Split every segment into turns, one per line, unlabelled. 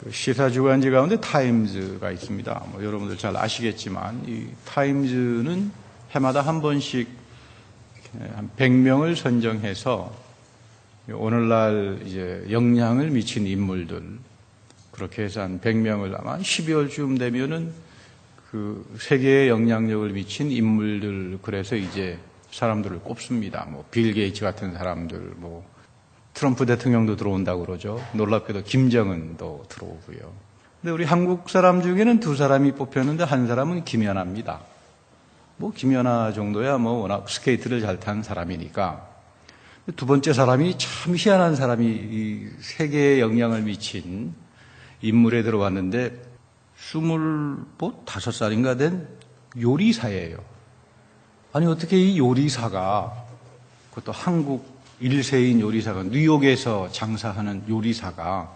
그 시사주간지 가운데 타임즈가 있습니다. 여러분들 잘 아시겠지만 이 타임즈는 해마다 한 번씩 한 100명을 선정해서 오늘날 이제 영향을 미친 인물들, 그렇게 해서 한 100명을 아마 12월쯤 되면은 그 세계에 영향력을 미친 인물들, 그래서 이제 사람들을 꼽습니다. 빌 게이츠 같은 사람들, 트럼프 대통령도 들어온다고 그러죠. 놀랍게도 김정은도 들어오고요. 근데 우리 한국 사람 중에는 두 사람이 뽑혔는데 한 사람은 김연아입니다. 김연아 정도야 워낙 스케이트를 잘 탄 사람이니까. 두 번째 사람이 참 희한한 사람이 이 세계에 영향을 미친 인물에 들어왔는데 25살인가 된 요리사예요. 아니 어떻게 이 요리사가, 그것도 한국 1세인 요리사가, 뉴욕에서 장사하는 요리사가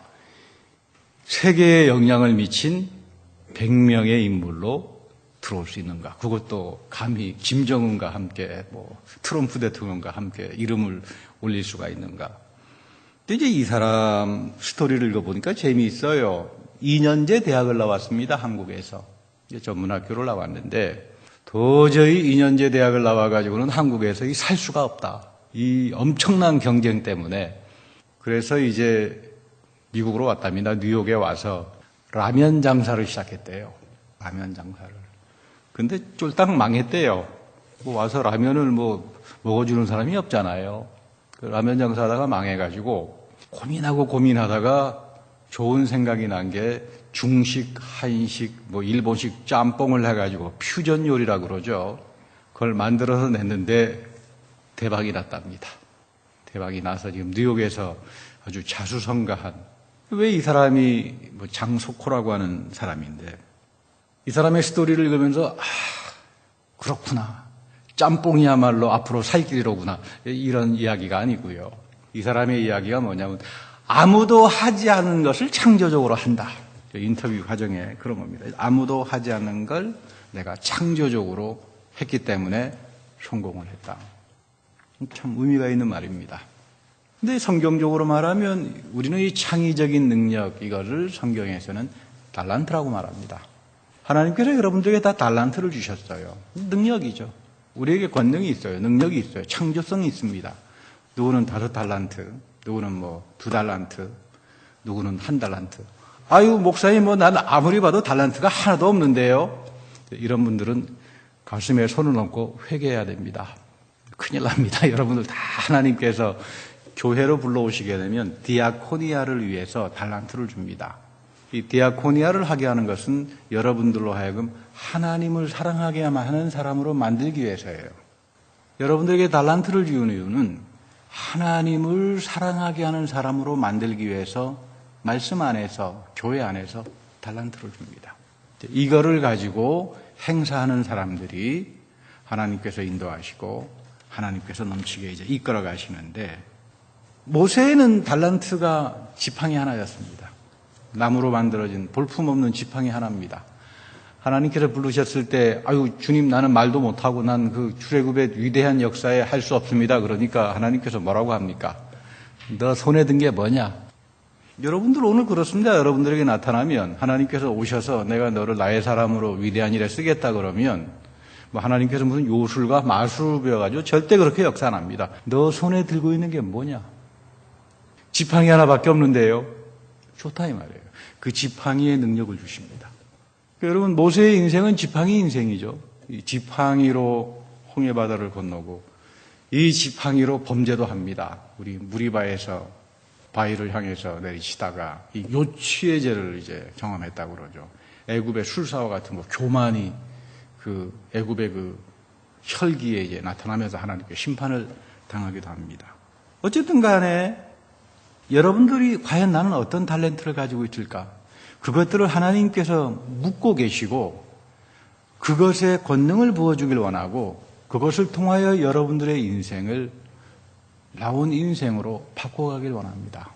세계에 영향을 미친 100명의 인물로 들어올 수 있는가? 그것도 감히 김정은과 함께 트럼프 대통령과 함께 이름을 올릴 수가 있는가? 근데 이제 이 사람 스토리를 읽어보니까 재미있어요. 2년제 대학을 나왔습니다. 한국에서. 전문학교를 나왔는데 도저히 2년제 대학을 나와가지고는 한국에서 살 수가 없다. 이 엄청난 경쟁 때문에. 그래서 이제 미국으로 왔답니다. 뉴욕에 와서 라면 장사를 시작했대요. 라면 장사를. 근데 쫄딱 망했대요. 와서 라면을 먹어주는 사람이 없잖아요. 그 라면 장사하다가 망해가지고 고민하다가 좋은 생각이 난 게 중식, 한식, 일본식 짬뽕을 해가지고 퓨전 요리라고 그러죠. 그걸 만들어서 냈는데 대박이 났답니다. 대박이 나서 지금 뉴욕에서 아주 자수성가한, 왜 이 사람이 장소코라고 하는 사람인데, 이 사람의 스토리를 읽으면서 그렇구나, 짬뽕이야말로 앞으로 살 길이로구나, 이런 이야기가 아니고요. 이 사람의 이야기가 뭐냐면 아무도 하지 않은 것을 창조적으로 한다. 인터뷰 과정에 그런 겁니다. 아무도 하지 않는 걸 내가 창조적으로 했기 때문에 성공을 했다. 참 의미가 있는 말입니다. 근데 성경적으로 말하면 우리는 이 창의적인 능력, 이거를 성경에서는 달란트라고 말합니다. 하나님께서 여러분들에게 다 달란트를 주셨어요. 능력이죠. 우리에게 권능이 있어요. 능력이 있어요. 창조성이 있습니다. 누구는 5달란트, 누구는 2달란트, 누구는 1달란트. 아유, 목사님, 난 아무리 봐도 달란트가 하나도 없는데요. 이런 분들은 가슴에 손을 얹고 회개해야 됩니다. 큰일 납니다. 여러분들 다 하나님께서 교회로 불러오시게 되면 디아코니아를 위해서 달란트를 줍니다. 이 디아코니아를 하게 하는 것은 여러분들로 하여금 하나님을 사랑하게만 하는 사람으로 만들기 위해서예요. 여러분들에게 달란트를 주는 이유는 하나님을 사랑하게 하는 사람으로 만들기 위해서 말씀 안에서, 교회 안에서 달란트를 줍니다. 이거를 가지고 행사하는 사람들이 하나님께서 인도하시고 하나님께서 넘치게 이제 이끌어 가시는데, 모세는 달란트가 지팡이 하나였습니다. 나무로 만들어진 볼품없는 지팡이 하나입니다. 하나님께서 부르셨을 때, 아유, 주님, 나는 말도 못하고 난 그 출애굽의 위대한 역사에 할 수 없습니다. 그러니까 하나님께서 뭐라고 합니까? 너 손에 든 게 뭐냐? 여러분들 오늘 그렇습니다. 여러분들에게 나타나면 하나님께서 오셔서 내가 너를 나의 사람으로 위대한 일에 쓰겠다 그러면 하나님께서 무슨 요술과 마술을 배워가지고 절대 그렇게 역사 안 합니다. 너 손에 들고 있는 게 뭐냐? 지팡이 하나밖에 없는데요. 좋다 이 말이에요. 그 지팡이의 능력을 주십니다. 여러분, 모세의 인생은 지팡이 인생이죠. 이 지팡이로 홍해바다를 건너고 이 지팡이로 범죄도 합니다. 우리 무리바에서 바위를 향해서 내리치다가 이 요취의 죄를 이제 경험했다고 그러죠. 애굽의 술사와 같은 교만이 그 애굽의 그 혈기에 이제 나타나면서 하나님께 심판을 당하기도 합니다. 어쨌든 간에 여러분들이 과연 나는 어떤 탤런트를 가지고 있을까? 그것들을 하나님께서 묻고 계시고 그것에 권능을 부어주길 원하고 그것을 통하여 여러분들의 인생을 나온 인생으로 바꿔가길 원합니다.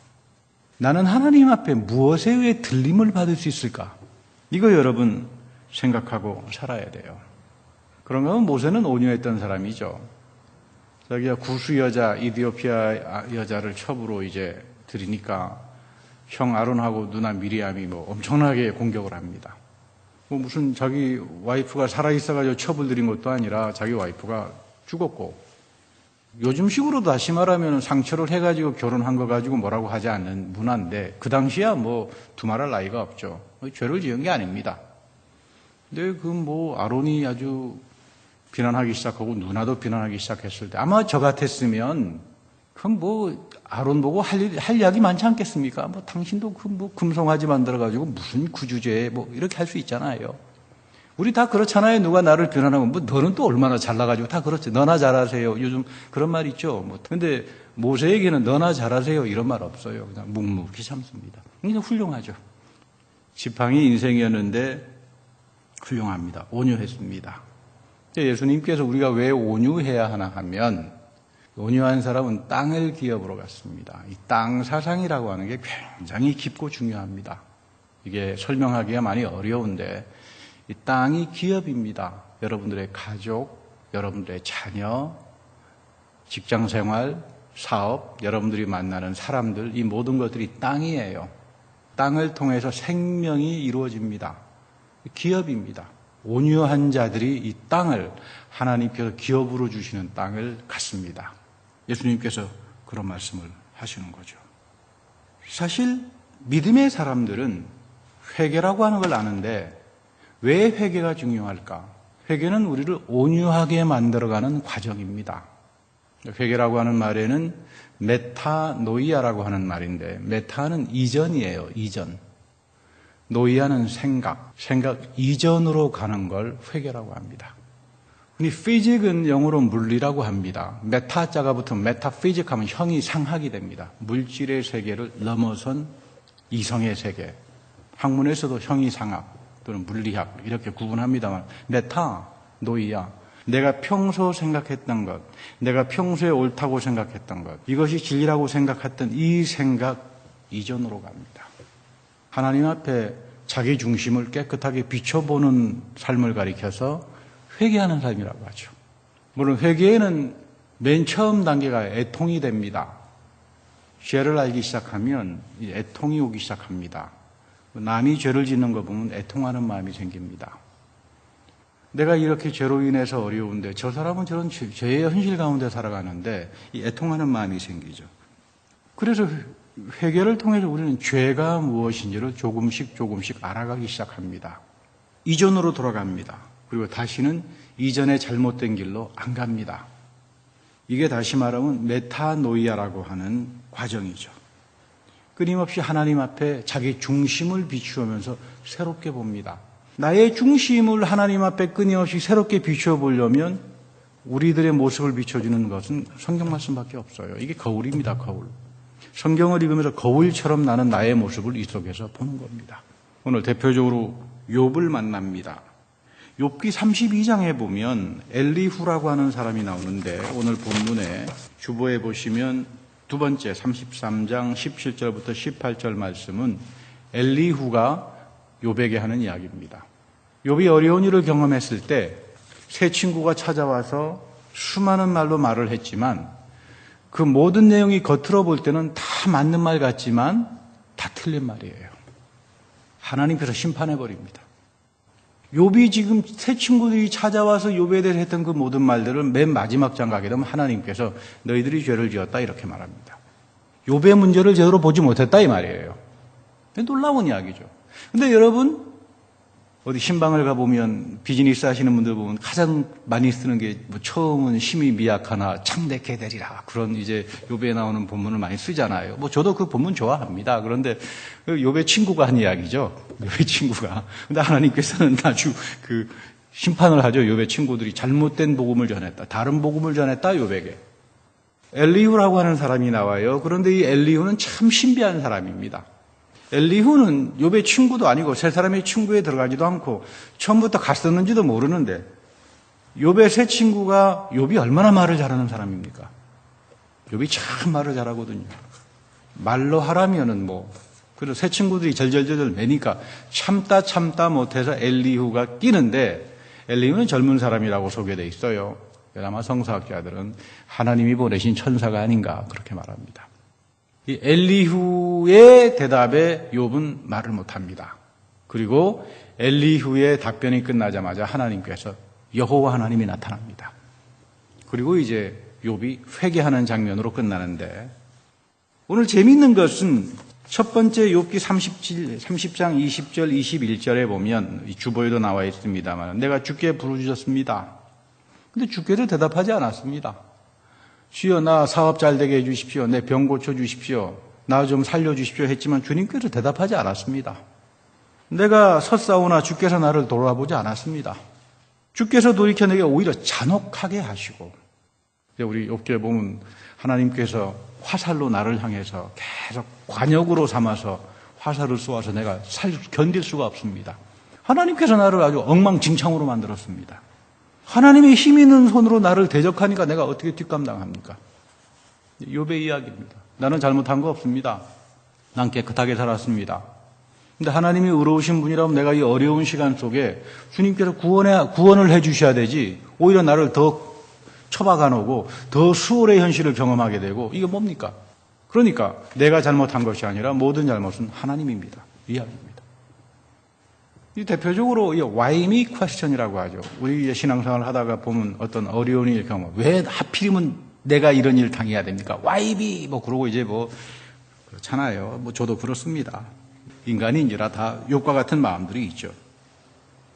나는 하나님 앞에 무엇에 의해 들림을 받을 수 있을까? 이거 여러분 생각하고 살아야 돼요. 그런가 하면 모세는 온유했던 사람이죠. 자기가 구수 여자, 이디오피아 여자를 첩으로 이제 들이니까 형 아론하고 누나 미리암이 뭐 엄청나게 공격을 합니다. 뭐 무슨 자기 와이프가 살아있어가지고 처벌 들인 것도 아니라 자기 와이프가 죽었고, 요즘식으로 다시 말하면 상처를 해가지고 결혼한 거 가지고 뭐라고 하지 않는 문화인데, 그 당시야 뭐 두말할 나이가 없죠. 죄를 지은 게 아닙니다. 근데 그 뭐 아론이 아주 비난하기 시작하고 누나도 비난하기 시작했을 때, 아마 저 같았으면 그럼 뭐 아론 보고 할 이야기 많지 않겠습니까? 뭐 당신도 그 뭐 금송아지 만들어가지고 무슨 구주제 뭐 이렇게 할 수 있잖아요. 우리 다 그렇잖아요. 누가 나를 비난하면 뭐 너는 또 얼마나 잘나가지고 다 그렇지. 너나 잘하세요. 요즘 그런 말 있죠. 뭐 근데 모세에게는 너나 잘하세요 이런 말 없어요. 그냥 묵묵히 참습니다. 그냥 훌륭하죠. 지팡이 인생이었는데 훌륭합니다. 온유했습니다. 예수님께서 우리가 왜 온유해야 하나 하면, 온유한 사람은 땅을 기업으로 갔습니다. 이 땅 사상이라고 하는 게 굉장히 깊고 중요합니다. 이게 설명하기가 많이 어려운데, 이 땅이 기업입니다. 여러분들의 가족, 여러분들의 자녀, 직장 생활, 사업, 여러분들이 만나는 사람들, 이 모든 것들이 땅이에요. 땅을 통해서 생명이 이루어집니다. 기업입니다. 온유한 자들이 이 땅을 하나님께서 기업으로 주시는 땅을 갖습니다. 예수님께서 그런 말씀을 하시는 거죠. 사실 믿음의 사람들은 회개라고 하는 걸 아는데 왜 회개가 중요할까? 회개는 우리를 온유하게 만들어가는 과정입니다. 회개라고 하는 말에는 메타노이아라고 하는 말인데, 메타는 이전이에요. 이전. 노이아는 생각 이전으로 가는 걸 회개라고 합니다. 이 피직은 영어로 물리라고 합니다. 메타자가 붙으면 메타피직 하면 형이 상학이 됩니다. 물질의 세계를 넘어선 이성의 세계. 학문에서도 형이 상학 또는 물리학 이렇게 구분합니다만, 메타, 노이아, 내가 평소 생각했던 것, 내가 평소에 옳다고 생각했던 것, 이것이 진리라고 생각했던 이 생각 이전으로 갑니다. 하나님 앞에 자기 중심을 깨끗하게 비춰보는 삶을 가리켜서 회개하는 삶이라고 하죠. 물론 회개에는 맨 처음 단계가 애통이 됩니다. 죄를 알기 시작하면 애통이 오기 시작합니다. 남이 죄를 짓는 거 보면 애통하는 마음이 생깁니다. 내가 이렇게 죄로 인해서 어려운데 저 사람은 저런 죄의 현실 가운데 살아가는데 이 애통하는 마음이 생기죠. 그래서 회개를 통해서 우리는 죄가 무엇인지를 조금씩 알아가기 시작합니다. 이전으로 돌아갑니다. 그리고 다시는 이전의 잘못된 길로 안 갑니다. 이게 다시 말하면 메타노이아라고 하는 과정이죠. 끊임없이 하나님 앞에 자기 중심을 비추면서 새롭게 봅니다. 나의 중심을 하나님 앞에 끊임없이 새롭게 비추어 보려면 우리들의 모습을 비춰주는 것은 성경 말씀밖에 없어요. 이게 거울입니다. 거울. 성경을 읽으면서 거울처럼 나는 나의 모습을 이 속에서 보는 겁니다. 오늘 대표적으로 욥을 만납니다. 욥기 32장에 보면 엘리후라고 하는 사람이 나오는데, 오늘 본문에 주보에 보시면 두 번째 33장 17절부터 18절 말씀은 엘리후가 욥에게 하는 이야기입니다. 욥이 어려운 일을 경험했을 때 새 친구가 찾아와서 수많은 말로 말을 했지만 그 모든 내용이 겉으로 볼 때는 다 맞는 말 같지만 다 틀린 말이에요. 하나님께서 심판해버립니다. 욥이 지금 새 친구들이 찾아와서 욥에 대해서 했던 그 모든 말들을 맨 마지막 장 가게 되면 하나님께서 너희들이 죄를 지었다 이렇게 말합니다. 욥의 문제를 제대로 보지 못했다 이 말이에요. 놀라운 이야기죠. 근데 여러분, 어디 신방을 가보면 비즈니스 하시는 분들 보면 가장 많이 쓰는 게 뭐 처음은 심히 미약하나 창대케 되리라, 그런 이제 욥에 나오는 본문을 많이 쓰잖아요. 뭐 저도 그 본문 좋아합니다. 그런데 욥의 친구가 한 이야기죠. 욥의 친구가. 근데 하나님께서는 아주 그 심판을 하죠. 욥의 친구들이 잘못된 복음을 전했다, 다른 복음을 전했다 욥에게. 엘리후라고 하는 사람이 나와요. 그런데 이 엘리후는 참 신비한 사람입니다. 엘리후는 욥의 친구도 아니고 세 사람의 친구에 들어가지도 않고 처음부터 갔었는지도 모르는데, 욥의 세 친구가 욥이 얼마나 말을 잘하는 사람입니까? 욥이 참 말을 잘하거든요. 말로 하라면은 뭐, 그래서 세 친구들이 절절절절 매니까 참다 못해서 엘리후가 끼는데, 엘리후는 젊은 사람이라고 소개되어 있어요. 아마 성서학자들은 하나님이 보내신 천사가 아닌가 그렇게 말합니다. 이 엘리후의 대답에 욥은 말을 못합니다. 그리고 엘리후의 답변이 끝나자마자 하나님께서 여호와 하나님이 나타납니다. 그리고 이제 욥이 회개하는 장면으로 끝나는데, 오늘 재미있는 것은 첫 번째 욥기 30장 20절 21절에 보면 이 주보에도 나와 있습니다만, 내가 주께 부르짖었습니다. 근데 주께서 대답하지 않았습니다. 주여, 나 사업 잘 되게 해주십시오. 내 병 고쳐주십시오. 나 좀 살려주십시오 했지만 주님께서 대답하지 않았습니다. 내가 섰사오나 주께서 나를 돌아보지 않았습니다. 주께서 돌이켜 내게 오히려 잔혹하게 하시고, 우리 욥기에 보면 하나님께서 화살로 나를 향해서 계속 관역으로 삼아서 화살을 쏘아서 내가 견딜 수가 없습니다. 하나님께서 나를 아주 엉망진창으로 만들었습니다. 하나님의 힘 있는 손으로 나를 대적하니까 내가 어떻게 뒷감당합니까? 욥의 이야기입니다. 나는 잘못한 거 없습니다. 난 깨끗하게 살았습니다. 근데 하나님이 의로우신 분이라면 내가 이 어려운 시간 속에 주님께서 구원을 해 주셔야 되지, 오히려 나를 더 처박아 놓고 더 수월의 현실을 경험하게 되고, 이게 뭡니까? 그러니까 내가 잘못한 것이 아니라 모든 잘못은 하나님입니다. 이야기입니다. 이 대표적으로 이 why me question이라고 하죠. 우리 신앙생활을 하다가 보면 어떤 어려운 일 경험, 왜 하필이면 내가 이런 일을 당해야 됩니까? why me 그러고 이제 그렇잖아요. 저도 그렇습니다. 인간인지라 다 욥과 같은 마음들이 있죠.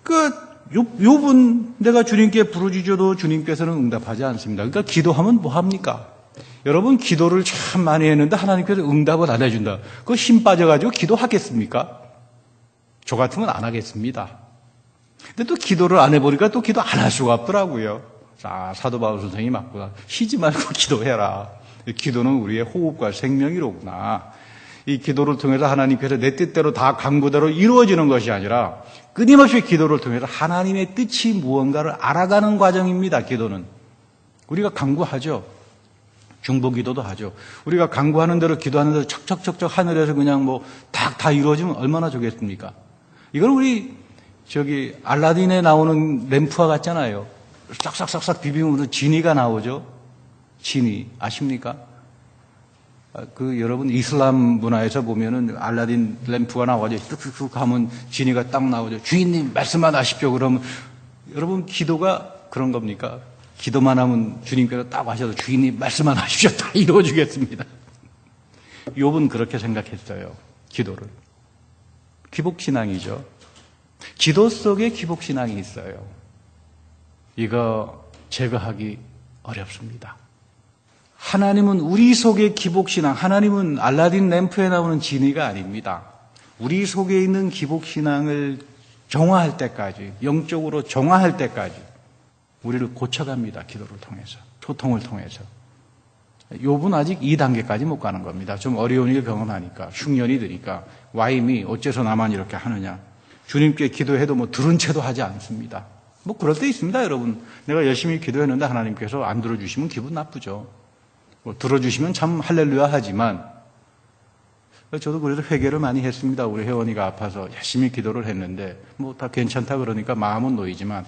욥은 내가 주님께 부르짖어도 주님께서는 응답하지 않습니다. 그러니까 기도하면 뭐 합니까? 여러분, 기도를 참 많이 했는데 하나님께서 응답을 안 해준다. 그거 힘 빠져가지고 기도하겠습니까? 저 같으면 안 하겠습니다. 근데 또 기도를 안 해보니까 또 기도 안 할 수가 없더라고요. 사도 바울 선생이 맞구나. 쉬지 말고 기도해라. 기도는 우리의 호흡과 생명이로구나. 이 기도를 통해서 하나님께서 내 뜻대로 다 간구대로 이루어지는 것이 아니라 끊임없이 기도를 통해서 하나님의 뜻이 무언가를 알아가는 과정입니다. 기도는. 우리가 간구하죠. 중보기도도 하죠. 우리가 간구하는 대로 기도하는 대로 척척척척 하늘에서 그냥 다 이루어지면 얼마나 좋겠습니까? 이건 우리 알라딘에 나오는 램프와 같잖아요. 싹싹싹싹 비비면 지니가 나오죠. 지니 아십니까? 여러분 이슬람 문화에서 보면은 알라딘 램프가 나와가지고 뚝뚝뚝 하면 지니가 딱 나오죠. 주인님 말씀만 하십시오. 그러면 여러분 기도가 그런 겁니까? 기도만 하면 주님께서 딱 하셔도 주인님 말씀만 하십시오. 다 이루어주겠습니다. 욥은 그렇게 생각했어요. 기도를. 기복신앙이죠. 기도 속에 기복신앙이 있어요. 이거 제거하기 어렵습니다. 하나님은 우리 속의 기복신앙, 하나님은 알라딘 램프에 나오는 지니가 아닙니다. 우리 속에 있는 기복신앙을 정화할 때까지, 영적으로 정화할 때까지 우리를 고쳐갑니다. 기도를 통해서, 소통을 통해서. 욥은 아직 2단계까지 못 가는 겁니다. 좀 어려운 일 경험하니까, 흉년이 드니까 why me, 어째서 나만 이렇게 하느냐. 주님께 기도해도 들은 채도 하지 않습니다. 그럴 때 있습니다. 여러분, 내가 열심히 기도했는데 하나님께서 안 들어주시면 기분 나쁘죠. 들어주시면 참 할렐루야 하지만, 저도 그래서 회개를 많이 했습니다. 우리 혜원이가 아파서 열심히 기도를 했는데 다 괜찮다 그러니까 마음은 놓이지만,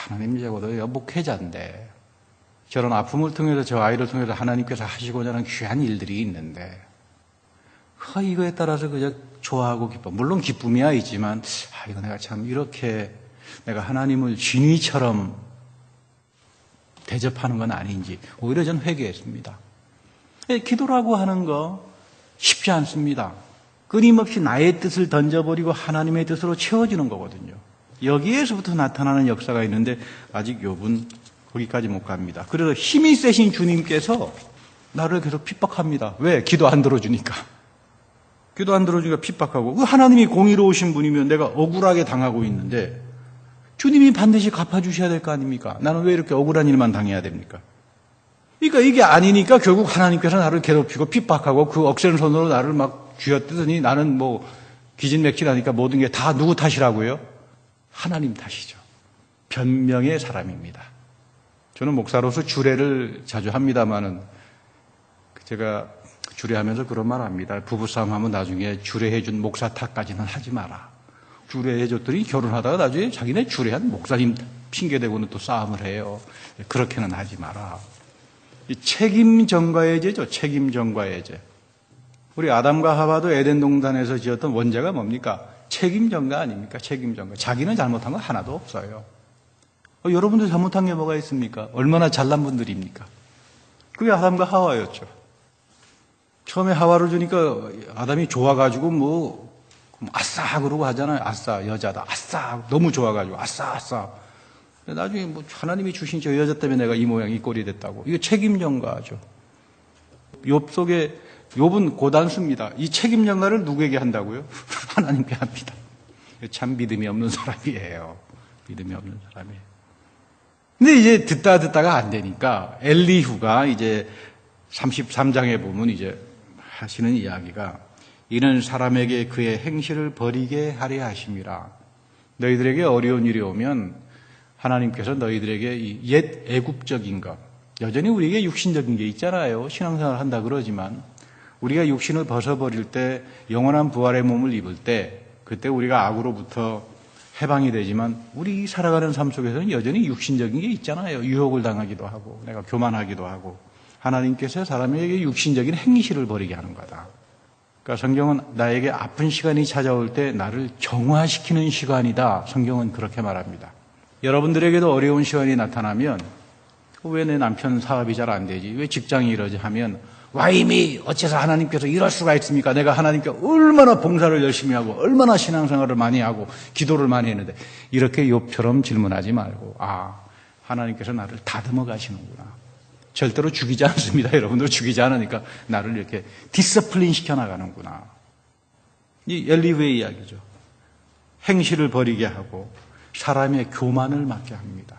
하나님 적어도 목회자인데 저런 아픔을 통해서 저 아이를 통해서 하나님께서 하시고자 하는 귀한 일들이 있는데, 이거에 따라서 그저 좋아하고 기뻐. 물론 기쁨이야 있지만, 이거 내가 참 이렇게 내가 하나님을 진위처럼 대접하는 건 아닌지 오히려 전 회개했습니다. 기도라고 하는 거 쉽지 않습니다. 끊임없이 나의 뜻을 던져버리고 하나님의 뜻으로 채워지는 거거든요. 여기에서부터 나타나는 역사가 있는데 아직 욥은 거기까지 못 갑니다. 그래서 힘이 세신 주님께서 나를 계속 핍박합니다. 왜? 기도 안 들어주니까. 기도 안 들어주니까 핍박하고, 하나님이 공의로우신 분이면 내가 억울하게 당하고 있는데 주님이 반드시 갚아주셔야 될 거 아닙니까? 나는 왜 이렇게 억울한 일만 당해야 됩니까? 그러니까 이게 아니니까 결국 하나님께서 나를 괴롭히고 핍박하고 그 억센 손으로 나를 막 쥐어뜯으니 나는 기진맥진하니까 모든 게 다 누구 탓이라고요? 하나님 탓이죠. 변명의 사람입니다. 저는 목사로서 주례를 자주 합니다만은 제가 주례하면서 그런 말 합니다. 부부싸움 하면 나중에 주례해준 목사 탓까지는 하지 마라. 주례해줬더니 결혼하다가 나중에 자기네 주례한 목사님 핑계대고는 또 싸움을 해요. 그렇게는 하지 마라. 이 책임 전가의 죄죠. 책임 전가의 죄. 우리 아담과 하와도 에덴 동산에서 지었던 원죄가 뭡니까? 책임전가 아닙니까? 책임전가. 자기는 잘못한 거 하나도 없어요. 여러분들 잘못한 게 뭐가 있습니까? 얼마나 잘난 분들입니까? 그게 아담과 하와였죠. 처음에 하와를 주니까 아담이 좋아가지고 아싸 그러고 하잖아요. 아싸 여자다. 아싸 너무 좋아가지고 아싸. 나중에 하나님이 주신 저 여자 때문에 내가 이 모양 이 꼴이 됐다고. 이거 책임전가죠. 욥 속에 욥은 고단수입니다. 이 책임전가를 누구에게 한다고요? 하나님께 합니다. 참 믿음이 없는 사람이에요. 믿음이 없는 사람이에요. 근데 이제 듣다가 안 되니까 엘리후가 이제 33장에 보면 이제 하시는 이야기가 이는 사람에게 그의 행실을 버리게 하려 하심이라. 너희들에게 어려운 일이 오면 하나님께서 너희들에게 이 옛 애굽적인 것, 여전히 우리에게 육신적인 게 있잖아요. 신앙생활을 한다 그러지만 우리가 육신을 벗어버릴 때 영원한 부활의 몸을 입을 때 그때 우리가 악으로부터 해방이 되지만 우리 살아가는 삶 속에서는 여전히 육신적인 게 있잖아요. 유혹을 당하기도 하고 내가 교만하기도 하고 하나님께서 사람에게 육신적인 행실을 버리게 하는 거다. 그러니까 성경은 나에게 아픈 시간이 찾아올 때 나를 정화시키는 시간이다. 성경은 그렇게 말합니다. 여러분들에게도 어려운 시간이 나타나면 왜 내 남편 사업이 잘 안 되지? 왜 직장이 이러지? 하면 와이미 어째서 하나님께서 이럴 수가 있습니까? 내가 하나님께 얼마나 봉사를 열심히 하고 얼마나 신앙생활을 많이 하고 기도를 많이 했는데 이렇게 욥처럼 질문하지 말고 하나님께서 나를 다듬어 가시는구나. 절대로 죽이지 않습니다. 여러분들 죽이지 않으니까 나를 이렇게 디스플린 시켜나가는구나. 이 엘리후의 이야기죠. 행실을 버리게 하고 사람의 교만을 막게 합니다.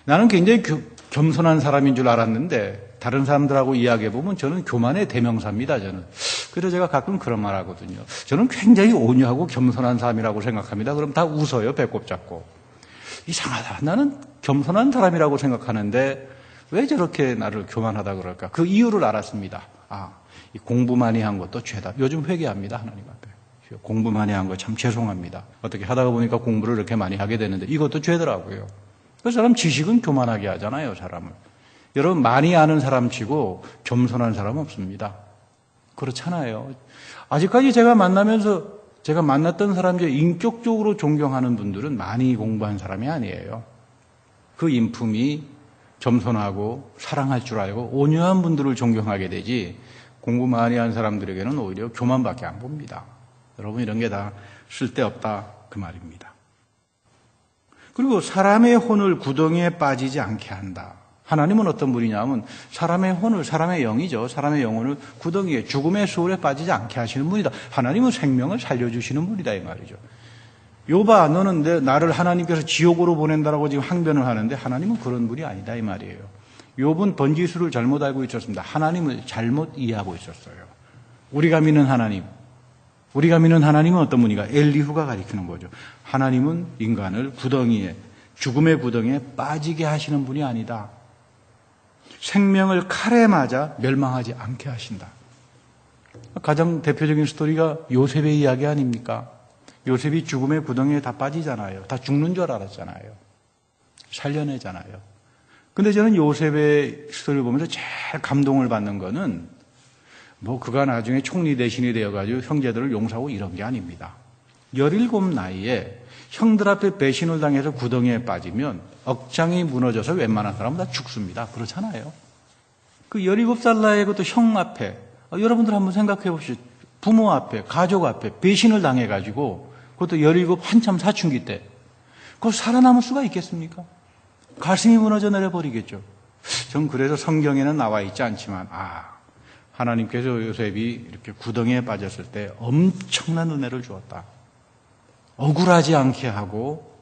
나는 굉장히 겸손한 사람인 줄 알았는데 다른 사람들하고 이야기해보면 저는 교만의 대명사입니다. 저는. 그래서 제가 가끔 그런 말 하거든요. 저는 굉장히 온유하고 겸손한 사람이라고 생각합니다. 그럼 다 웃어요. 배꼽 잡고. 이상하다. 나는 겸손한 사람이라고 생각하는데 왜 저렇게 나를 교만하다 그럴까? 그 이유를 알았습니다. 이 공부 많이 한 것도 죄다. 요즘 회개합니다. 하나님 앞에. 공부 많이 한 거 참 죄송합니다. 어떻게 하다가 보니까 공부를 이렇게 많이 하게 되는데 이것도 죄더라고요. 그 사람 지식은 교만하게 하잖아요. 사람을. 여러분 많이 아는 사람 치고 겸손한 사람은 없습니다. 그렇잖아요. 아직까지 제가 만났던 사람 중에 인격적으로 존경하는 분들은 많이 공부한 사람이 아니에요. 그 인품이 겸손하고 사랑할 줄 알고 온유한 분들을 존경하게 되지 공부 많이 한 사람들에게는 오히려 교만밖에 안 봅니다. 여러분 이런 게 다 쓸데없다 그 말입니다. 그리고 사람의 혼을 구덩이에 빠지지 않게 한다. 하나님은 어떤 분이냐면 사람의 혼을, 사람의 영이죠. 사람의 영혼을 구덩이에 죽음의 소울에 빠지지 않게 하시는 분이다. 하나님은 생명을 살려주시는 분이다 이 말이죠. 욥아 너는 나를 하나님께서 지옥으로 보낸다라고 지금 항변을 하는데 하나님은 그런 분이 아니다 이 말이에요. 욥은 번지수를 잘못 알고 있었습니다. 하나님을 잘못 이해하고 있었어요. 우리가 믿는 하나님은 어떤 분이가 엘리후가 가리키는 거죠. 하나님은 인간을 죽음의 구덩이에 빠지게 하시는 분이 아니다. 생명을 칼에 맞아 멸망하지 않게 하신다. 가장 대표적인 스토리가 요셉의 이야기 아닙니까? 요셉이 죽음의 구덩이에 다 빠지잖아요. 다 죽는 줄 알았잖아요. 살려내잖아요. 근데 저는 요셉의 스토리를 보면서 제일 감동을 받는 거는 그가 나중에 총리 대신이 되어가지고 형제들을 용서하고 이런 게 아닙니다. 17 나이에 형들 앞에 배신을 당해서 구덩이에 빠지면 억장이 무너져서 웬만한 사람은 다 죽습니다. 그렇잖아요. 그 17살 나이에 그것도 형 앞에 여러분들 한번 생각해 보시죠. 부모 앞에, 가족 앞에 배신을 당해가지고 그것도 17 한참 사춘기 때 그거 살아남을 수가 있겠습니까? 가슴이 무너져 내려버리겠죠. 전 그래서 성경에는 나와 있지 않지만 하나님께서 요셉이 이렇게 구덩이에 빠졌을 때 엄청난 은혜를 주었다. 억울하지 않게 하고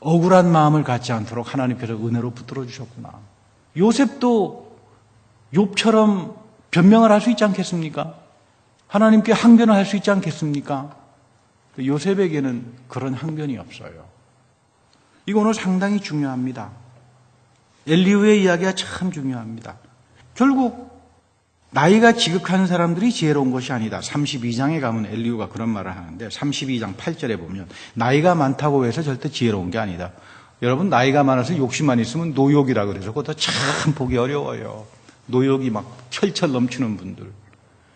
억울한 마음을 갖지 않도록 하나님께서 은혜로 붙들어 주셨구나. 요셉도 욥처럼 변명을 할 수 있지 않겠습니까? 하나님께 항변을 할 수 있지 않겠습니까? 요셉에게는 그런 항변이 없어요. 이거는 상당히 중요합니다. 엘리후의 이야기가 참 중요합니다. 결국 나이가 지극한 사람들이 지혜로운 것이 아니다. 32장에 가면 엘리후가 그런 말을 하는데 32장 8절에 보면 나이가 많다고 해서 절대 지혜로운 게 아니다. 여러분 나이가 많아서 욕심만 있으면 노욕이라 그래서 그것도 참 보기 어려워요. 노욕이 막 철철 넘치는 분들.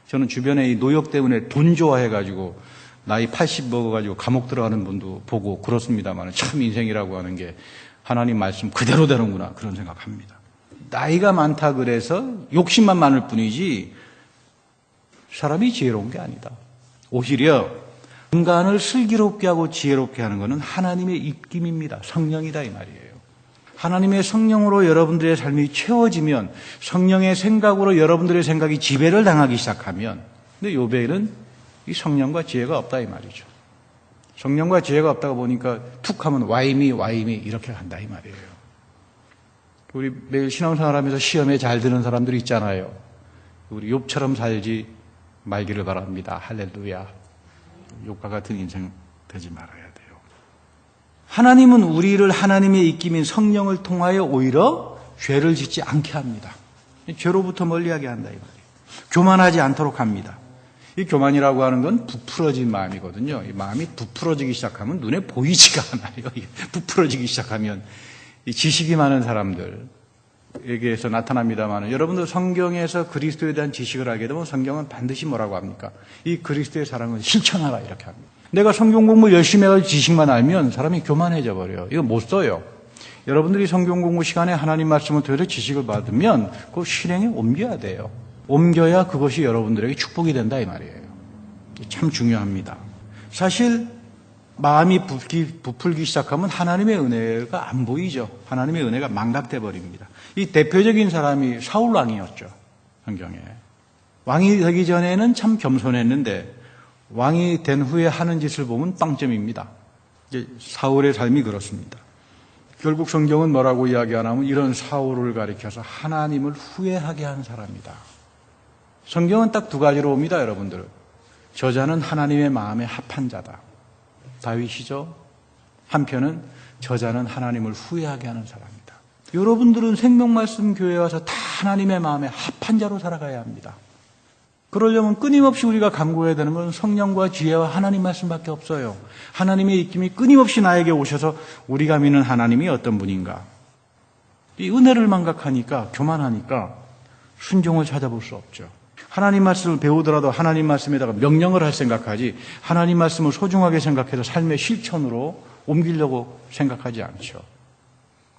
저는 주변에 이 노역 때문에 돈 좋아해가지고 나이 80 먹어가지고 감옥 들어가는 분도 보고 그렇습니다만 참 인생이라고 하는 게 하나님 말씀 그대로 되는구나 그런 생각합니다. 나이가 많다 그래서 욕심만 많을 뿐이지 사람이 지혜로운 게 아니다. 오히려 인간을 슬기롭게 하고 지혜롭게 하는 것은 하나님의 입김입니다. 성령이다 이 말이에요. 하나님의 성령으로 여러분들의 삶이 채워지면 성령의 생각으로 여러분들의 생각이 지배를 당하기 시작하면 근데 욥에는 이 성령과 지혜가 없다 이 말이죠. 성령과 지혜가 없다가 보니까 툭 하면 와이미 이렇게 한다 이 말이에요. 우리 매일 신앙생활하면서 시험에 잘 드는 사람들이 있잖아요. 우리 욥처럼 살지 말기를 바랍니다. 할렐루야. 욥과 같은 인생 되지 말아야 돼요. 하나님은 우리를 하나님의 입김인 성령을 통하여 오히려 죄를 짓지 않게 합니다. 죄로부터 멀리하게 한다 이 말이에요. 교만하지 않도록 합니다. 이 교만이라고 하는 건 부풀어진 마음이거든요. 이 마음이 부풀어지기 시작하면 눈에 보이지가 않아요. 부풀어지기 시작하면 이 지식이 많은 사람들에게서 나타납니다만 여러분도 성경에서 그리스도에 대한 지식을 알게 되면 성경은 반드시 뭐라고 합니까? 이 그리스도의 사랑을 실천하라 이렇게 합니다. 내가 성경 공부 열심히 해가지고 지식만 알면 사람이 교만해져 버려요. 이거 못 써요. 여러분들이 성경 공부 시간에 하나님 말씀을 통해서 지식을 받으면 그 실행에 옮겨야 돼요. 옮겨야 그것이 여러분들에게 축복이 된다 이 말이에요. 참 중요합니다. 사실 마음이 부풀기 시작하면 하나님의 은혜가 안 보이죠. 하나님의 은혜가 망각돼 버립니다. 이 대표적인 사람이 사울 왕이었죠. 성경에. 왕이 되기 전에는 참 겸손했는데 왕이 된 후에 하는 짓을 보면 빵점입니다. 이제 사울의 삶이 그렇습니다. 결국 성경은 뭐라고 이야기하냐면 이런 사울을 가리켜서 하나님을 후회하게 한 사람이다. 성경은 딱 두 가지로 옵니다, 여러분들. 저자는 하나님의 마음에 합한 자다. 다윗이죠. 한편은 저자는 하나님을 후회하게 하는 사람이다. 여러분들은 생명말씀 교회에 와서 다 하나님의 마음에 합한 자로 살아가야 합니다. 그러려면 끊임없이 우리가 간구해야 되는 건 성령과 지혜와 하나님 말씀밖에 없어요. 하나님의 입김이 끊임없이 나에게 오셔서 우리가 믿는 하나님이 어떤 분인가. 이 은혜를 망각하니까 교만하니까 순종을 찾아볼 수 없죠. 하나님 말씀을 배우더라도 하나님 말씀에다가 명령을 할 생각하지 하나님 말씀을 소중하게 생각해서 삶의 실천으로 옮기려고 생각하지 않죠.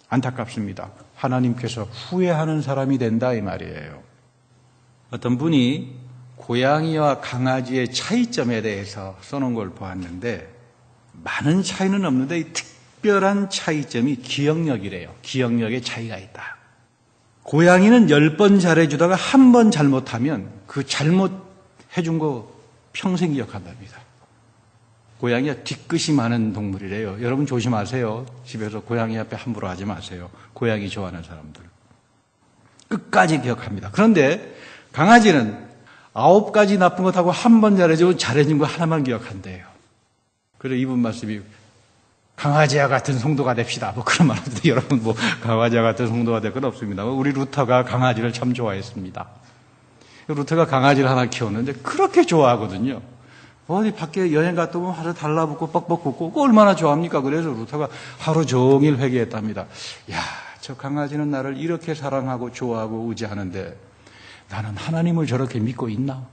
안타깝습니다. 하나님께서 후회하는 사람이 된다 이 말이에요. 어떤 분이 고양이와 강아지의 차이점에 대해서 써놓은 걸 보았는데 많은 차이는 없는데 이 특별한 차이점이 기억력이래요. 기억력에 차이가 있다. 고양이는 10번 잘해주다가 한 번 잘못하면 그 잘못해준 거 평생 기억한답니다. 고양이가 뒤끝이 많은 동물이래요. 여러분 조심하세요. 집에서 고양이 앞에 함부로 하지 마세요. 고양이 좋아하는 사람들. 끝까지 기억합니다. 그런데 강아지는 9가지 나쁜 것하고 한 번 잘해주고 잘해준 거 하나만 기억한대요. 그래서 이분 말씀이 강아지와 같은 성도가 됩시다. 뭐 그런 말 하는데 여러분 뭐 강아지와 같은 성도가 될 건 없습니다. 우리 루터가 강아지를 참 좋아했습니다. 루터가 강아지를 하나 키웠는데 그렇게 좋아하거든요. 어디 밖에 여행 갔다 오면 하루 달라붙고 뻑뻑 굽고 그거 얼마나 좋아합니까? 그래서 루터가 하루 종일 회개했답니다. 야, 저 강아지는 나를 이렇게 사랑하고 좋아하고 의지하는데 나는 하나님을 저렇게 믿고 있나?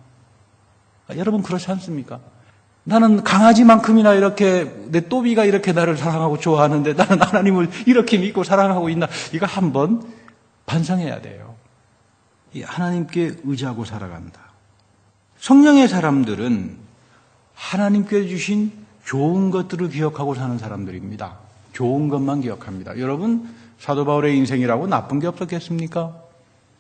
여러분 그렇지 않습니까? 나는 강아지만큼이나 이렇게 내 또비가 이렇게 나를 사랑하고 좋아하는데 나는 하나님을 이렇게 믿고 사랑하고 있나? 이거 한번 반성해야 돼요. 이 하나님께 의지하고 살아간다. 성령의 사람들은 하나님께 주신 좋은 것들을 기억하고 사는 사람들입니다. 좋은 것만 기억합니다. 여러분 사도 바울의 인생이라고 나쁜 게 없었겠습니까?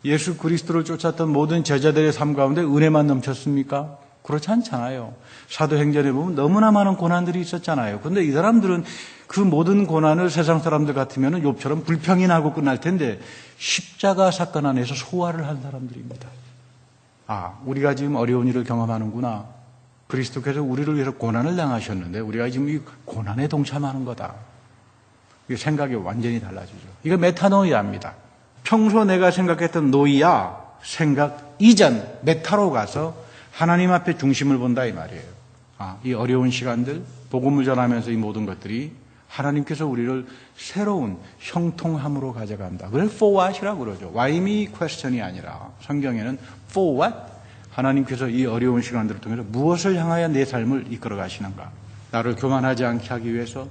예수 그리스도를 쫓았던 모든 제자들의 삶 가운데 은혜만 넘쳤습니까? 그렇지 않잖아요. 사도행전에 보면 너무나 많은 고난들이 있었잖아요. 그런데 이 사람들은 그 모든 고난을 세상 사람들 같으면 욥처럼 불평이 나고 끝날 텐데 십자가 사건 안에서 소화를 한 사람들입니다. 아, 우리가 지금 어려운 일을 경험하는구나. 그리스도께서 우리를 위해서 고난을 당하셨는데 우리가 지금 이 고난에 동참하는 거다. 이 생각이 완전히 달라지죠. 이거 메타노이아입니다. 평소 내가 생각했던 노이아 생각 이전 메타로 가서 하나님 앞에 중심을 본다 이 말이에요. 아, 이 어려운 시간들 복음을 전하면서 이 모든 것들이 하나님께서 우리를 새로운 형통함으로 가져간다. 그래서 for what이라고 그러죠. Why me question이 아니라 성경에는 for what? 하나님께서 이 어려운 시간들을 통해서 무엇을 향하여 내 삶을 이끌어 가시는가? 나를 교만하지 않게 하기 위해서,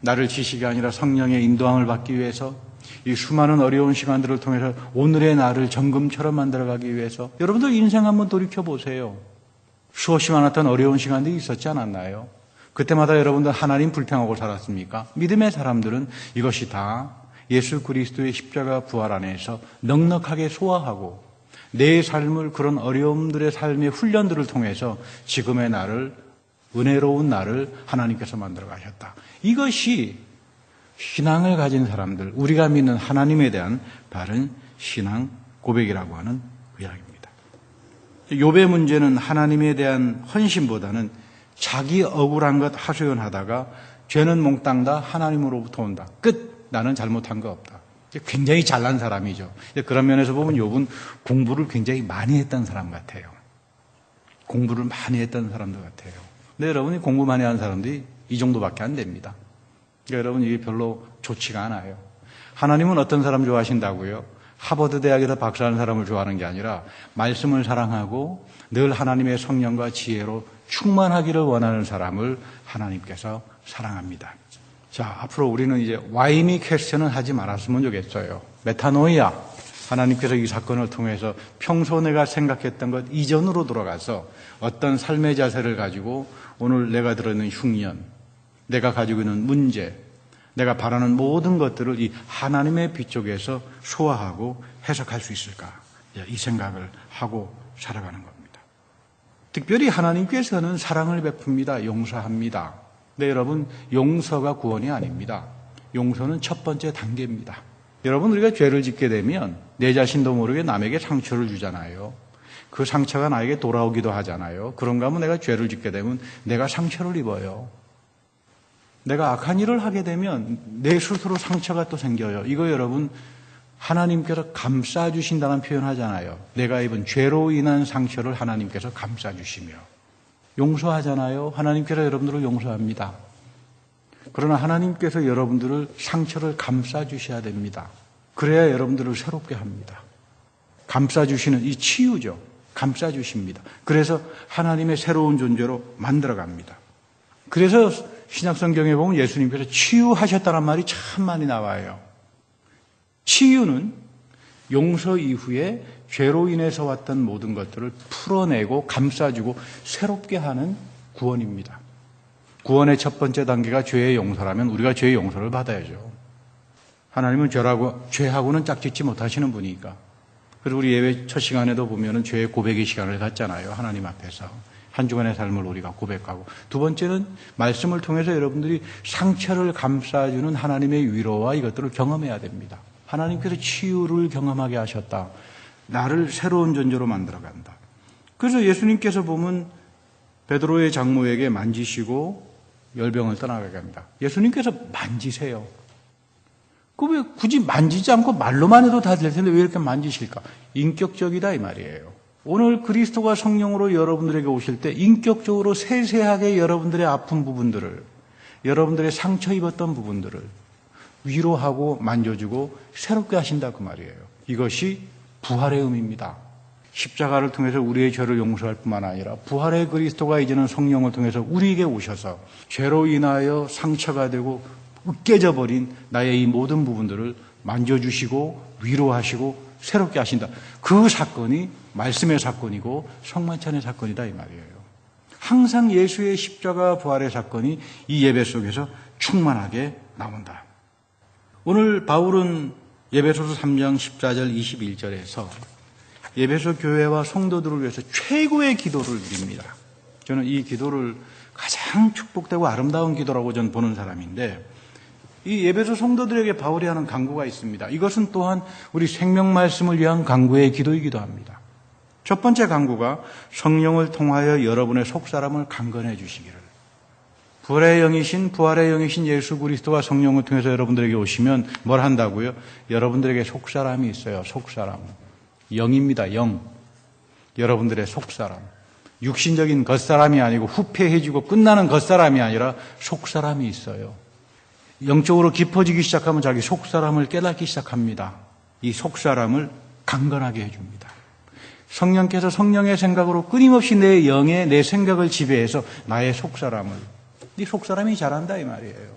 나를 지식이 아니라 성령의 인도함을 받기 위해서, 이 수많은 어려운 시간들을 통해서 오늘의 나를 정금처럼 만들어가기 위해서. 여러분들 인생 한번 돌이켜보세요. 수없이 많았던 어려운 시간들이 있었지 않았나요? 그때마다 여러분들 하나님 불평하고 살았습니까? 믿음의 사람들은 이것이 다 예수 그리스도의 십자가 부활 안에서 넉넉하게 소화하고 내 삶을 그런 어려움들의 삶의 훈련들을 통해서 지금의 나를, 은혜로운 나를 하나님께서 만들어 가셨다. 이것이 신앙을 가진 사람들, 우리가 믿는 하나님에 대한 바른 신앙 고백이라고 하는 그 이야기입니다. 욥의 문제는 하나님에 대한 헌신보다는 자기 억울한 것 하소연하다가 죄는 몽땅 다 하나님으로부터 온다. 끝. 나는 잘못한 거 없다. 굉장히 잘난 사람이죠. 그런 면에서 보면 욥은 공부를 굉장히 많이 했던 사람 같아요. 공부를 많이 했던 사람들 같아요. 근데 여러분이 공부 많이 하는 사람들이 이 정도밖에 안 됩니다. 그러니까 여러분 이게 별로 좋지가 않아요. 하나님은 어떤 사람 좋아하신다고요? 하버드 대학에서 박사하는 사람을 좋아하는 게 아니라 말씀을 사랑하고 늘 하나님의 성령과 지혜로 충만하기를 원하는 사람을 하나님께서 사랑합니다. 자, 앞으로 우리는 이제 와이미 퀘스천은 하지 말았으면 좋겠어요. 메타노이아. 하나님께서 이 사건을 통해서 평소 내가 생각했던 것 이전으로 돌아가서 어떤 삶의 자세를 가지고 오늘 내가 들어있는 흉년, 내가 가지고 있는 문제, 내가 바라는 모든 것들을 이 하나님의 빛 속에서 소화하고 해석할 수 있을까? 이 생각을 하고 살아가는 겁니다. 특별히 하나님께서는 사랑을 베풉니다. 용서합니다. 네, 여러분, 용서가 구원이 아닙니다. 용서는 첫 번째 단계입니다. 여러분, 우리가 죄를 짓게 되면 내 자신도 모르게 남에게 상처를 주잖아요. 그 상처가 나에게 돌아오기도 하잖아요. 그런가 하면 내가 죄를 짓게 되면 내가 상처를 입어요. 내가 악한 일을 하게 되면 내 스스로 상처가 또 생겨요. 이거 여러분, 하나님께서 감싸주신다는 표현 하잖아요. 내가 입은 죄로 인한 상처를 하나님께서 감싸주시며. 용서하잖아요. 하나님께서 여러분들을 용서합니다. 그러나 하나님께서 여러분들을 상처를 감싸주셔야 됩니다. 그래야 여러분들을 새롭게 합니다. 감싸주시는 이 치유죠. 감싸주십니다. 그래서 하나님의 새로운 존재로 만들어갑니다. 그래서 신약성경에 보면 예수님께서 치유하셨다는 말이 참 많이 나와요. 치유는 용서 이후에 죄로 인해서 왔던 모든 것들을 풀어내고 감싸주고 새롭게 하는 구원입니다. 구원의 첫 번째 단계가 죄의 용서라면 우리가 죄의 용서를 받아야죠. 하나님은 죄하고는 짝짓지 못하시는 분이니까. 그리고 우리 예배 첫 시간에도 보면은 죄의 고백의 시간을 갖잖아요. 하나님 앞에서. 한 주간의 삶을 우리가 고백하고. 두 번째는 말씀을 통해서 여러분들이 상처를 감싸주는 하나님의 위로와 이것들을 경험해야 됩니다. 하나님께서 치유를 경험하게 하셨다. 나를 새로운 존재로 만들어간다. 그래서 예수님께서 보면 베드로의 장모에게 만지시고 열병을 떠나가게 합니다. 예수님께서 만지세요. 그 왜 굳이 만지지 않고 말로만 해도 다 될 텐데 왜 이렇게 만지실까? 인격적이다 이 말이에요. 오늘 그리스도가 성령으로 여러분들에게 오실 때 인격적으로 세세하게 여러분들의 아픈 부분들을, 여러분들의 상처 입었던 부분들을 위로하고 만져주고 새롭게 하신다 그 말이에요. 이것이 부활의 의미입니다. 십자가를 통해서 우리의 죄를 용서할 뿐만 아니라 부활의 그리스도가 이제는 성령을 통해서 우리에게 오셔서 죄로 인하여 상처가 되고 으깨져 버린 나의 이 모든 부분들을 만져주시고 위로하시고 새롭게 하신다. 그 사건이 말씀의 사건이고 성만찬의 사건이다 이 말이에요. 항상 예수의 십자가 부활의 사건이 이 예배 속에서 충만하게 나온다. 오늘 바울은 예배소서 3장 14절 21절에서 예배소 교회와 성도들을 위해서 최고의 기도를 드립니다. 저는 이 기도를 가장 축복되고 아름다운 기도라고 저는 보는 사람인데 이 예배소 성도들에게 바울이 하는 간구가 있습니다. 이것은 또한 우리 생명 말씀을 위한 간구의 기도이기도 합니다. 첫 번째 간구가 성령을 통하여 여러분의 속사람을 강건해 주시기를. 부활의 영이신 예수 그리스도가 성령을 통해서 여러분들에게 오시면 뭘 한다고요? 여러분들에게 속사람이 있어요. 속사람. 영입니다. 영. 여러분들의 속사람. 육신적인 겉사람이 아니고 후패해지고 끝나는 겉사람이 아니라 속사람이 있어요. 영적으로 깊어지기 시작하면 자기 속사람을 깨닫기 시작합니다. 이 속사람을 강건하게 해줍니다. 성령께서 성령의 생각으로 끊임없이 내 영의 내 생각을 지배해서 나의 속사람을, 이 속사람이 자란다 이 말이에요.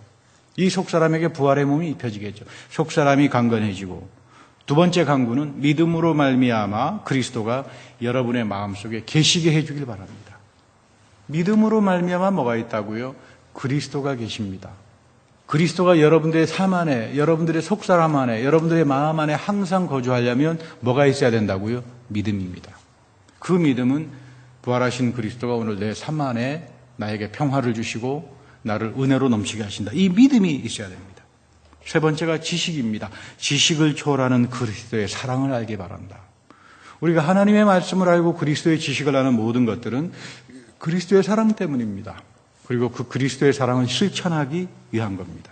이 속사람에게 부활의 몸이 입혀지겠죠. 속사람이 강건해지고, 두 번째 강구는 믿음으로 말미암아 그리스도가 여러분의 마음속에 계시게 해주길 바랍니다. 믿음으로 말미암아 뭐가 있다고요? 그리스도가 계십니다. 그리스도가 여러분들의 삶 안에, 여러분들의 속사람 안에, 여러분들의 마음 안에 항상 거주하려면 뭐가 있어야 된다고요? 믿음입니다. 그 믿음은 부활하신 그리스도가 오늘 내 삶 안에 나에게 평화를 주시고 나를 은혜로 넘치게 하신다. 이 믿음이 있어야 됩니다. 세 번째가 지식입니다. 지식을 초월하는 그리스도의 사랑을 알기 바란다. 우리가 하나님의 말씀을 알고 그리스도의 지식을 아는 모든 것들은 그리스도의 사랑 때문입니다. 그리고 그 그리스도의 사랑을 실천하기 위한 겁니다.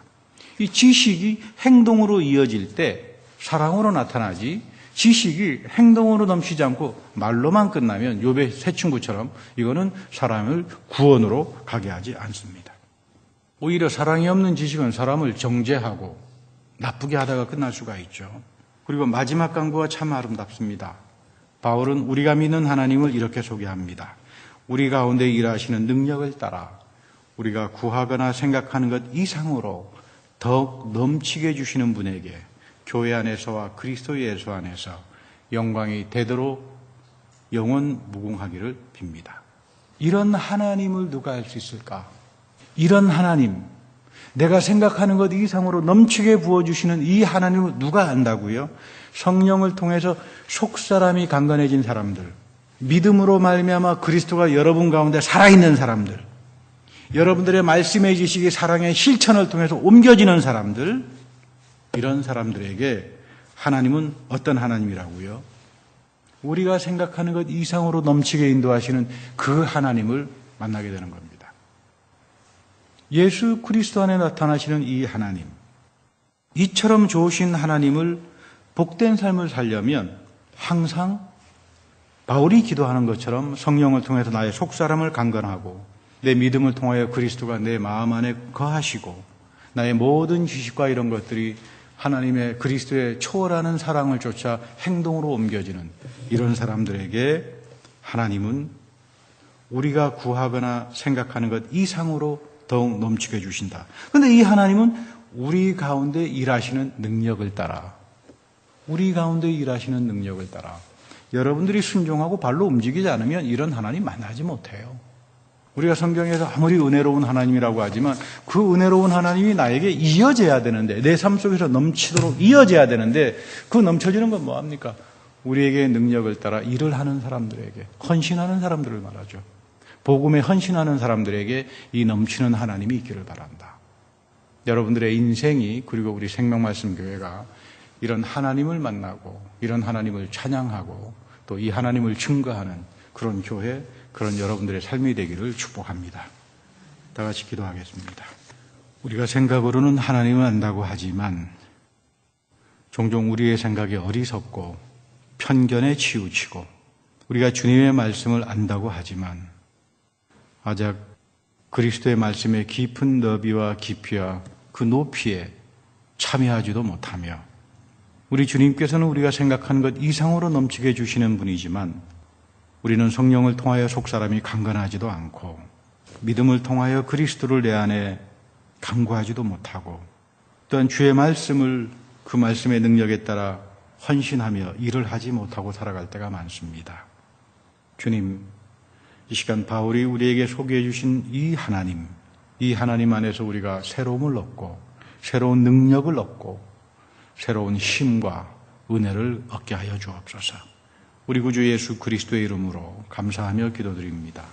이 지식이 행동으로 이어질 때 사랑으로 나타나지, 지식이 행동으로 넘치지 않고 말로만 끝나면 욥의 세 친구처럼 이거는 사람을 구원으로 가게 하지 않습니다. 오히려 사랑이 없는 지식은 사람을 정죄하고 나쁘게 하다가 끝날 수가 있죠. 그리고 마지막 강구가 참 아름답습니다. 바울은 우리가 믿는 하나님을 이렇게 소개합니다. 우리 가운데 일하시는 능력을 따라 우리가 구하거나 생각하는 것 이상으로 더욱 넘치게 해주시는 분에게 교회 안에서와 그리스도 예수 안에서 영광이 되도록 영원 무궁하기를 빕니다. 이런 하나님을 누가 알 수 있을까? 이런 하나님, 내가 생각하는 것 이상으로 넘치게 부어주시는 이 하나님을 누가 안다고요? 성령을 통해서 속사람이 강건해진 사람들, 믿음으로 말미암아 그리스도가 여러분 가운데 살아있는 사람들, 여러분들의 말씀의 지식이 사랑의 실천을 통해서 옮겨지는 사람들, 이런 사람들에게 하나님은 어떤 하나님이라고요? 우리가 생각하는 것 이상으로 넘치게 인도하시는 그 하나님을 만나게 되는 겁니다. 예수 그리스도 안에 나타나시는 이 하나님, 이처럼 좋으신 하나님을 복된 삶을 살려면 항상 바울이 기도하는 것처럼 성령을 통해서 나의 속사람을 강건하고 내 믿음을 통하여 그리스도가 내 마음 안에 거하시고 나의 모든 지식과 이런 것들이 하나님의 그리스도의 초월하는 사랑을 쫓아 행동으로 옮겨지는 이런 사람들에게 하나님은 우리가 구하거나 생각하는 것 이상으로 더욱 넘치게 해주신다. 그런데 이 하나님은 우리 가운데 일하시는 능력을 따라, 우리 가운데 일하시는 능력을 따라 여러분들이 순종하고 발로 움직이지 않으면 이런 하나님 만나지 못해요. 우리가 성경에서 아무리 은혜로운 하나님이라고 하지만 그 은혜로운 하나님이 나에게 이어져야 되는데, 내 삶 속에서 넘치도록 이어져야 되는데, 그 넘쳐지는 건 뭐합니까? 우리에게 능력을 따라 일을 하는 사람들에게, 헌신하는 사람들을 말하죠. 복음에 헌신하는 사람들에게 이 넘치는 하나님이 있기를 바란다. 여러분들의 인생이, 그리고 우리 생명말씀교회가 이런 하나님을 만나고 이런 하나님을 찬양하고 또 이 하나님을 증거하는 그런 교회, 그런 여러분들의 삶이 되기를 축복합니다. 다 같이 기도하겠습니다. 우리가 생각으로는 하나님을 안다고 하지만 종종 우리의 생각이 어리석고 편견에 치우치고 우리가 주님의 말씀을 안다고 하지만 아직 그리스도의 말씀의 깊은 너비와 깊이와 그 높이에 참여하지도 못하며 우리 주님께서는 우리가 생각하는 것 이상으로 넘치게 해주시는 분이지만 우리는 성령을 통하여 속사람이 강건하지도 않고 믿음을 통하여 그리스도를 내 안에 강구하지도 못하고 또한 주의 말씀을 그 말씀의 능력에 따라 헌신하며 일을 하지 못하고 살아갈 때가 많습니다. 주님, 이 시간 바울이 우리에게 소개해 주신 이 하나님 안에서 우리가 새로움을 얻고 새로운 능력을 얻고 새로운 힘과 은혜를 얻게 하여 주옵소서. 우리 구주 예수 그리스도의 이름으로 감사하며 기도드립니다.